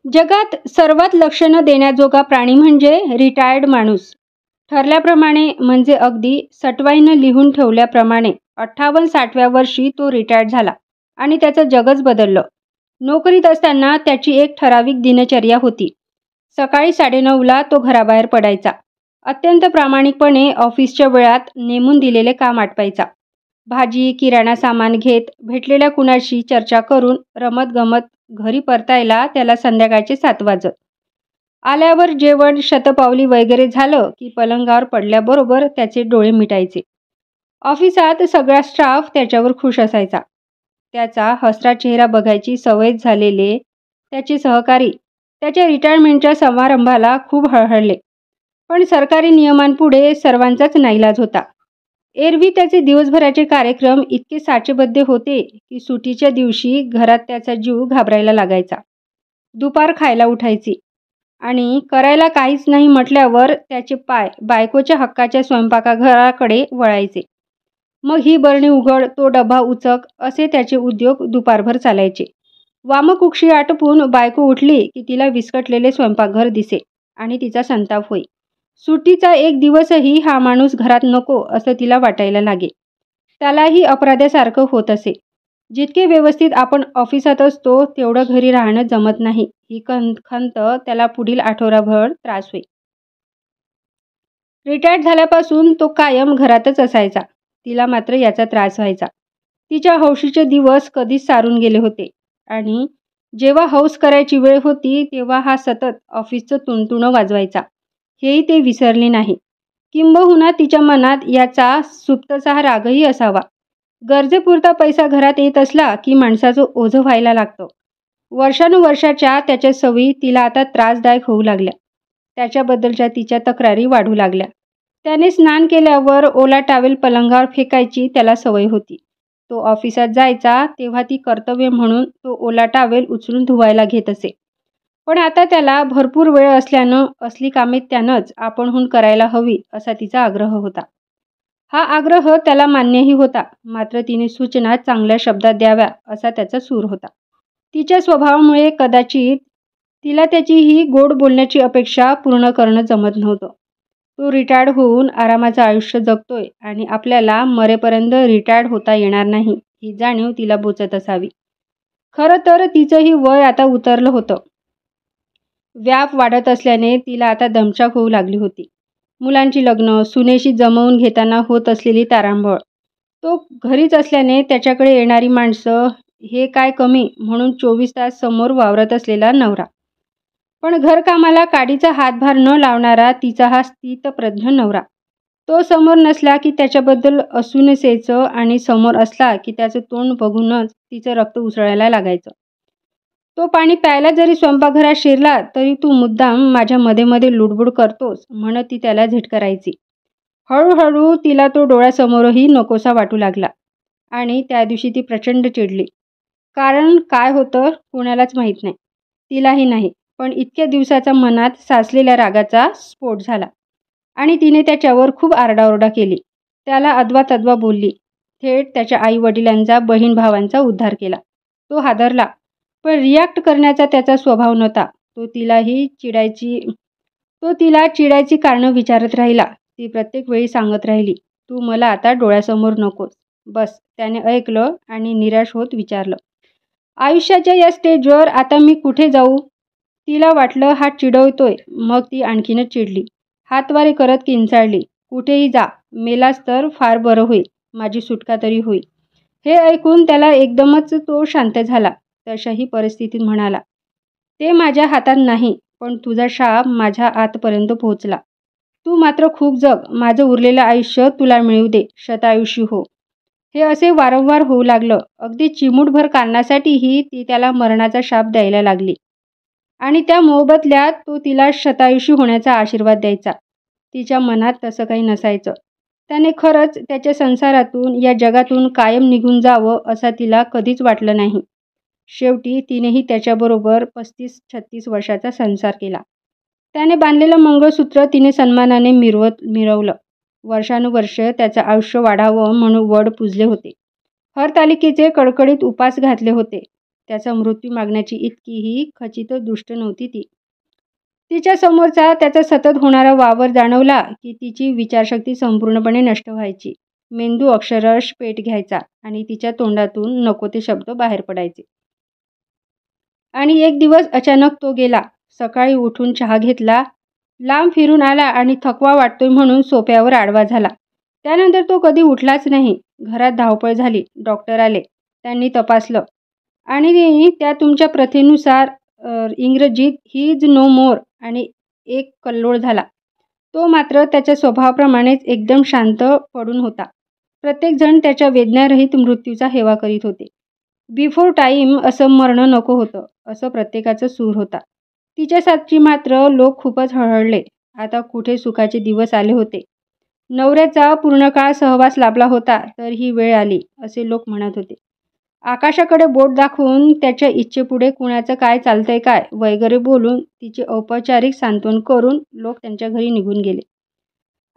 जगात सर्वात लक्ष न देण्याजोगा प्राणी म्हणजे रिटायर्ड माणूस. ठरल्याप्रमाणे म्हणजे अगदी सटवाईनं लिहून ठेवल्याप्रमाणे 58-60व्या वर्षी तो रिटायर्ड झाला आणि त्याचं जगच बदललं. नोकरीत असताना त्याची एक ठराविक दिनचर्या होती. सकाळी 9:30ला तो घराबाहेर पडायचा. अत्यंत प्रामाणिकपणे ऑफिसच्या वेळात नेमून दिलेले काम आटपायचा. भाजी, किराणा सामान घेत, भेटलेल्या कुणाशी चर्चा करून रमत-गमत घरी परतायला त्याला संध्याकाळचे 7 वाजत. आल्यावर जेवण, शतपावली वगैरे झालं की पलंगावर पडल्याबरोबर त्याचे डोळे मिटायचे. ऑफिसात सगळा स्टाफ त्याच्यावर खुश असायचा. त्याचा हसरा चेहरा बघायची सवय झालेले त्याचे सहकारी त्याच्या रिटायरमेंटच्या समारंभाला खूप हळहळले. पण सरकारी नियमांपुढे सर्वांचाच नाईलाज होता. एरवी त्याचे दिवसभराचे कार्यक्रम इतके साचेबद्ध होते की सुट्टीच्या दिवशी घरात त्याचा जीव घाबरायला लागायचा. दुपार खायला उठायची आणि करायला काहीच नाही म्हटल्यावर त्याचे पाय बायकोच्या हक्काच्या स्वयंपाकघराकडे वळायचे. मग ही बरणी उघड, तो डबा उचक असे त्याचे उद्योग दुपारभर चालायचे. वामकुक्षी आटपून बायको उठली की तिला विस्कटलेले स्वयंपाकघर दिसे आणि तिचा संताप होई. सुट्टीचा एक दिवसही हा माणूस घरात नको असं तिला वाटायला लागे. त्यालाही अपराध्यासारखं होत असे. जितके व्यवस्थित आपण ऑफिसात असतो तेवढं घरी राहणं जमत नाही ही खंत त्याला पुढील आठवडाभर त्रास होई. रिटायर्ड झाल्यापासून तो कायम घरातच असायचा. तिला मात्र याचा त्रास व्हायचा. तिच्या हौशीचे दिवस कधीच सारून गेले होते आणि जेव्हा हौस करायची वेळ होती तेव्हा हा सतत ऑफिसचं तुणतुणं वाजवायचा. हेही ते विसरले नाही. किंबहुना तिच्या मनात याचा सुप्तचा रागही असावा. गरजेपुरता पैसा घरात येत असला की माणसाचं ओझं व्हायला लागतं. वर्षानुवर्षाच्या त्याच्या सवयी तिला आता त्रासदायक होऊ लागल्या. त्याच्याबद्दलच्या तिच्या तक्रारी वाढू लागल्या. त्याने स्नान केल्यावर ओला टॉवेल पलंगावर फेकायची त्याला सवय होती. तो ऑफिसात जायचा तेव्हा ती कर्तव्य म्हणून तो ओला टॉवेल उचलून धुवायला घेत असे. पण आता त्याला भरपूर वेळ असल्यानं असली कामे त्यानंच आपणहून करायला हवी असा तिचा आग्रह होता. हा आग्रह त्याला मान्यही होता. मात्र तिने सूचना चांगल्या शब्दात द्याव्या असा त्याचा सूर होता. तिच्या स्वभावामुळे कदाचित तिला त्याची ही गोड बोलण्याची अपेक्षा पूर्ण करणं जमत नव्हतं. तो रिटायर्ड होऊन आरामाचं आयुष्य जगतोय आणि आपल्याला मरेपर्यंत रिटायर्ड होता येणार नाही ही जाणीव तिला बोचत असावी. खरं तर तिचंही वय आता उतरलं होतं. व्याप वाढत असल्याने तिला आता दमछाक होऊ लागली होती. मुलांची लग्न, सुनेशी जमवून घेताना होत असलेली तारांबळ, तो घरीच असल्याने त्याच्याकडे येणारी माणसं हे काय कमी म्हणून 24 तास समोर वावरत असलेला नवरा. पण घरकामाला काडीचा हातभार न लावणारा तिचा हा स्थितप्रज्ञ नवरा. तो समोर नसला की त्याच्याबद्दल असूनसेचं आणि समोर असला की त्याचं तोंड बघूनच तिचं रक्त उसळायला लागायचं. तो पाणी प्यायला जरी स्वयंपाकघरात शिरला तरी तू मुद्दाम माझ्या मध्ये मध्ये लुडबुड करतोस म्हणत ती त्याला झिटकारायची. हळूहळू तिला तो डोळ्यासमोरही नकोसा वाटू लागला आणि त्या दिवशी ती प्रचंड चिडली. कारण काय होतं कुणालाच माहीत नाही. तिलाही नाही. पण इतक्या दिवसाचा मनात साचलेल्या रागाचा स्फोट झाला आणि तिने त्याच्यावर खूप आरडाओरडा केली. त्याला अद्वा-तद्वा बोलली. थेट त्याच्या आई-वडिलांचा, बहीण-भावांचा उद्धार केला. तो हादरला. पण रिॲक्ट करण्याचा त्याचा स्वभाव नव्हता. तो तिला चिडायची कारणं विचारत राहिला. ती प्रत्येक वेळी सांगत राहिली, तू मला आता डोळ्यासमोर नकोस. बस. त्याने ऐकलं आणि निराश होत विचारलं, आयुष्याच्या या स्टेजवर आता मी कुठे जाऊ? तिला वाटलं हा चिडवतोय. मग ती आणखीनच चिडली. हातवारे करत किंचाळली, कुठेही जा. मेलास तर फार बरं होईल. माझी सुटका तरी होईल. हे ऐकून त्याला एकदमच तो शांत झाला. तशाही परिस्थितीत म्हणाला, ते माझ्या हातात नाही. पण तुझा शाप माझ्या आतपर्यंत पोहोचला. तू मात्र खूप जग. माझं उरलेलं आयुष्य तुला मिळू दे. शतायुषी हो. हे असे वारंवार होऊ लागलं. अगदी चिमूटभर कारणासाठीही ती त्याला मरणाचा शाप द्यायला लागली आणि त्या मोबदल्यात तो तिला शतायुषी होण्याचा आशीर्वाद द्यायचा. तिच्या मनात तसं काही नसायचं. त्याने खरंच त्याच्या संसारातून, या जगातून कायम निघून जावं असं तिला कधीच वाटलं नाही. शेवटी तिनेही त्याच्याबरोबर 35-36 वर्षाचा संसार केला. त्याने बांधलेलं मंगळसूत्र तिने सन्मानाने मिरवलं. वर्षानुवर्ष त्याचं आयुष्य वाढावं म्हणून वड पूजले होते. हरतालिकेचे कडकडीत उपास घातले होते. त्याचा मृत्यू मागण्याची इतकीही खचित दुष्ट नव्हती ती. तिच्या समोरचा त्याचा सतत होणारा वावर जाणवला की तिची विचारशक्ती संपूर्णपणे नष्ट व्हायची. मेंदू अक्षरशः पेट घ्यायचा आणि तिच्या तोंडातून नको ते शब्द बाहेर पडायचे. आणि एक दिवस अचानक तो गेला. सकाळी उठून चहा घेतला, लांब फिरून आला आणि थकवा वाटतोय म्हणून सोफ्यावर आडवा झाला. त्यानंतर तो कधी उठलाच नाही. घरात धावपळ झाली. डॉक्टर आले. त्यांनी तपासलं आणि त्या तुमच्या प्रथेनुसार इंग्रजीत ही इज नो मोर आणि एक कल्लोळ झाला. तो मात्र त्याच्या स्वभावाप्रमाणेच एकदम शांत पडून होता. प्रत्येकजण त्याच्या वेदनारहित मृत्यूचा हेवा करीत होते. बिफोर टाईम असं मरणं नको होतं असं प्रत्येकाचा सूर होता. तिच्यासाठी मात्र लोक खूपच हळहळले. आता कुठे सुखाचे दिवस आले होते. नवऱ्याचा पूर्णकाळ सहवास लाभला होता तर ही वेळ आली असे लोक म्हणत होते. आकाशाकडे बोट दाखवून त्याच्या इच्छेपुढे कुणाचं काय चालतंय काय वगैरे बोलून तिचे औपचारिक सांत्वन करून लोक त्यांच्या घरी निघून गेले.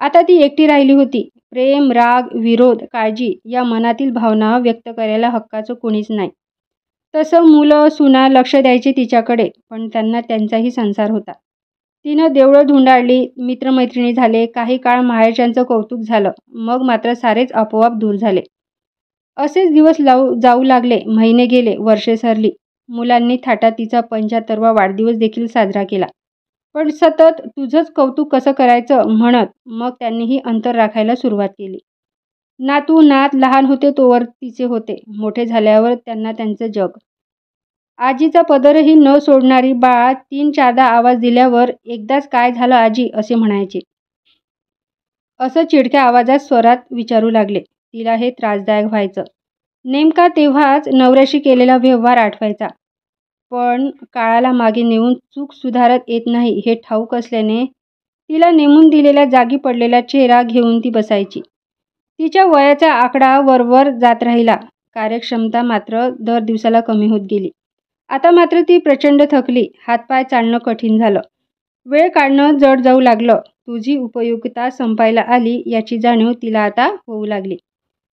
आता ती एकटी राहिली होती. प्रेम, राग, विरोध, काळजी या मनातील भावना व्यक्त करायला हक्काचं कोणीच नाही. तसं मुलं सुना लक्ष द्यायचे तिच्याकडे, पण त्यांना त्यांचाही संसार होता. तिनं देवळं धुंडाळली, मित्रमैत्रिणी झाले, काही काळ माहेरच्यांचं कौतुक झालं, मग मात्र सारेच आपोआप दूर झाले. असेच दिवस जाऊ लागले. महिने गेले, वर्षे सरली. मुलांनी थाटात तिचा 75वा वाढदिवस देखील साजरा केला. पण सतत तुझंच कौतुक कसं करायचं म्हणत मग त्यांनीही अंतर राखायला सुरुवात केली. नातू नात लहान होते तोवर तिचे होते. मोठे झाल्यावर त्यांना त्यांचं जग. आजीचा पदरही न सोडणारी बाळ 3-4दा आवाज दिल्यावर एकदाच काय झालं आजी असे म्हणायचे. असं चिडक्या आवाजात स्वरात विचारू लागले. तिला हे त्रासदायक व्हायचं. नेमका तेव्हाच नवऱ्याशी केलेला व्यवहार आठवायचा. पण काळाला मागे नेऊन चूक सुधारत येत नाही हे ठाऊक असल्याने तिला नेमून दिलेल्या जागी पडलेला चेहरा घेऊन ती बसायची. तिच्या वयाचा आकडा वरवर जात राहिला. कार्यक्षमता मात्र दर दिवसाला कमी होत गेली. आता मात्र ती प्रचंड थकली. हातपाय चालणं कठीण झालं. वेळ काढणं जड जाऊ लागलं. तुझी उपयुक्तता संपायला आली याची जाणीव तिला आता होऊ लागली.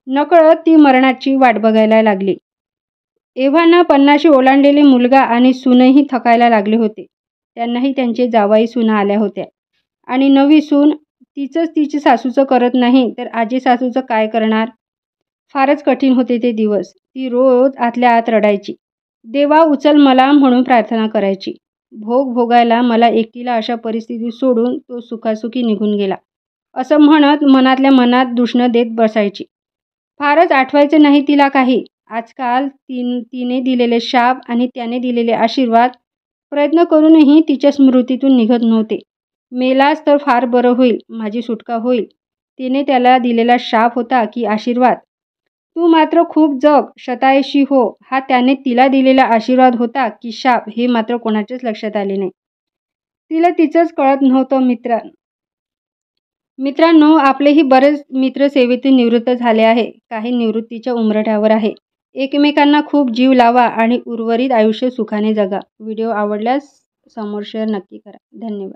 नकळत ती मरणाची वाट बघायला लागली. एव्हाना 50 ओलांडलेले मुलगा आणि सूनही थकायला लागले होते. त्यांनाही त्यांचे जावाई सुना आल्या होत्या. आणि नवी सून तिचंच तिची सासूचं करत नाही तर आजी सासूचं काय करणार. फारच कठीण होते ते दिवस. ती रोज आतल्या आत रडायची. देवा उचल मला म्हणून प्रार्थना करायची. भोग भोगायला मला एकटीला अशा परिस्थितीत सोडून तो सुखासुखी निघून गेला असं म्हणत मनातल्या मनात दुष्ण देत बसायची. फारच आठवायचं नाही तिला काही. आजकाल तिने दिलेले शाप आणि त्याने दिलेले आशीर्वाद प्रयत्न करूनही तिच्या स्मृतीतून निघत नव्हते. मेलाच तर फार बरं होईल, माझी सुटका होईल. तिने त्याला दिलेला शाप होता की आशीर्वाद. तू मात्र खूप जग, शतायशी हो हा त्याने तिला दिलेला आशीर्वाद होता की शाप हे मात्र कोणाच्याच लक्षात आले नाही. तिला तिचंच कळत नव्हतं. मित्रांनो, आपलेही बरेच मित्र सेवेतून निवृत्त झाले आहे. काही निवृत्तीच्या उंबरठ्यावर आहे. एकमेकांना खूप जीव लावा आणि उर्वरित आयुष्य सुखाने जगा. व्हिडिओ आवडल्यास समोर शेअर नक्की करा. धन्यवाद.